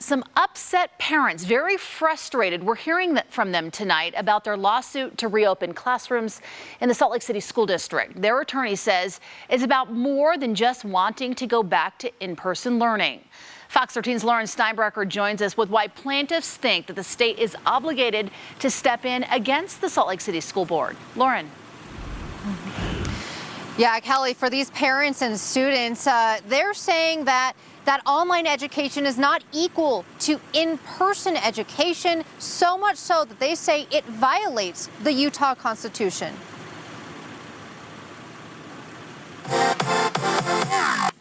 some upset parents, very frustrated. We're hearing that from them tonight about their lawsuit to reopen classrooms in the Salt Lake City School District. Their attorney says it's about more than just wanting to go back to in-person learning. Fox 13's Lauren Steinbrecher joins us with why plaintiffs think that the state is obligated to step in against the Salt Lake City School Board. Lauren. Yeah, Kelly, for these parents and students, they're saying that online education is not equal to in-person education, so much so that they say it violates the Utah Constitution.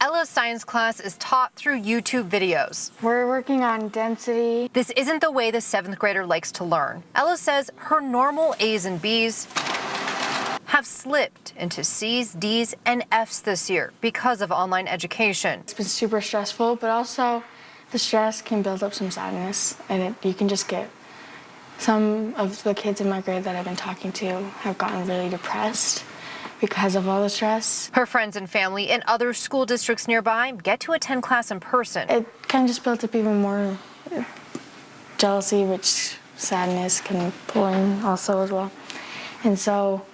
Ella's science class is taught through YouTube videos. We're working on density. This isn't the way the 7th grader likes to learn. Ella says her normal A's and B's have slipped into C's, D's, and F's this year because of online education. It's been super stressful, but also the stress can build up some sadness, and you can just get some of the kids in my grade that I've been talking to have gotten really depressed because of all the stress. Her friends and family in other school districts nearby get to attend class in person. It kind of just built up even more jealousy, which sadness can pull in also as well. And so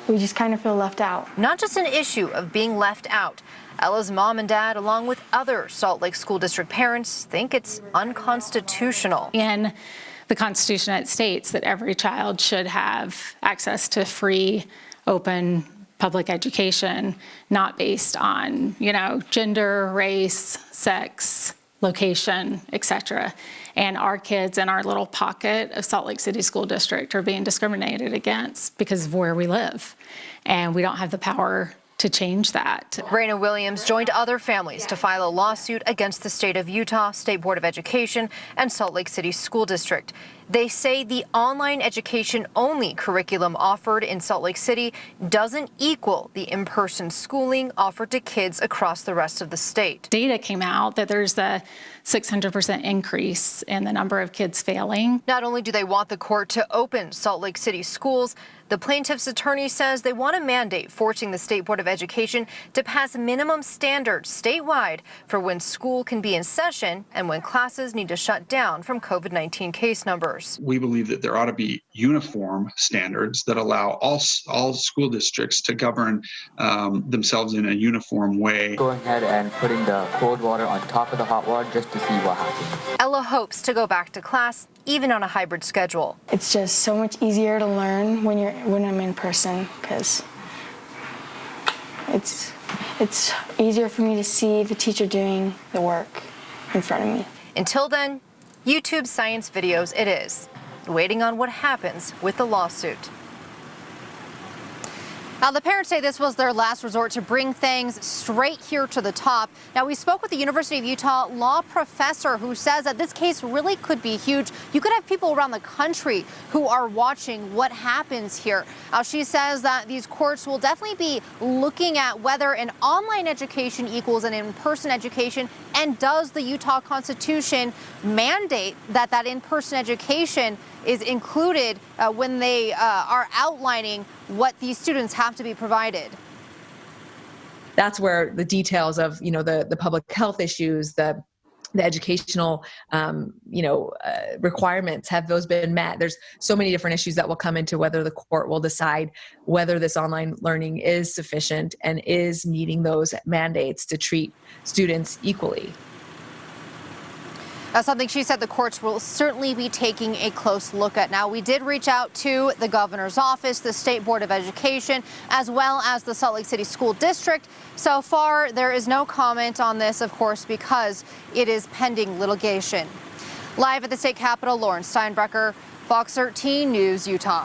we just kind of feel left out. Not just an issue of being left out. Ella's mom and dad, along with other Salt Lake School District parents, think it's unconstitutional. In the Constitution, it states that every child should have access to free, open, public education, not based on, gender, race, sex, location, etc. And our kids in our little pocket of Salt Lake City School District are being discriminated against because of where we live. And we don't have the power to change that. Raina Williams joined other families to file a lawsuit against the state of Utah, State Board of Education, and Salt Lake City School District. They say the online education only curriculum offered in Salt Lake City doesn't equal the in-person schooling offered to kids across the rest of the state. Data came out that there's a 600% increase in the number of kids failing. Not only do they want the court to open Salt Lake City schools, the plaintiff's attorney says they want a mandate forcing the State Board of Education to pass minimum standards statewide for when school can be in session and when classes need to shut down from COVID-19 case numbers. We believe that there ought to be uniform standards that allow all school districts to govern themselves in a uniform way. Going ahead and putting the cold water on top of the hot water just to see what happens. Ella hopes to go back to class even on a hybrid schedule. It's just so much easier to learn when I'm in person, because it's easier for me to see the teacher doing the work in front of me. Until then, YouTube science videos it is, waiting on what happens with the lawsuit. Now, the parents say this was their last resort to bring things straight here to the top. Now, we spoke with the University of Utah law professor who says that this case really could be huge. You could have people around the country who are watching what happens here. She says that these courts will definitely be looking at whether an online education equals an in-person education, and does the Utah Constitution mandate that in-person education is included when they are outlining what these students have to be provided. That's where the details of, the public health issues, the educational, requirements, have those been met? There's so many different issues that will come into whether the court will decide whether this online learning is sufficient and is meeting those mandates to treat students equally. That's something she said the courts will certainly be taking a close look at. Now, we did reach out to the governor's office, the State Board of Education, as well as the Salt Lake City School District. So far, there is no comment on this, of course, because it is pending litigation. Live at the state capitol, Lauren Steinbrecher, Fox 13 News, Utah.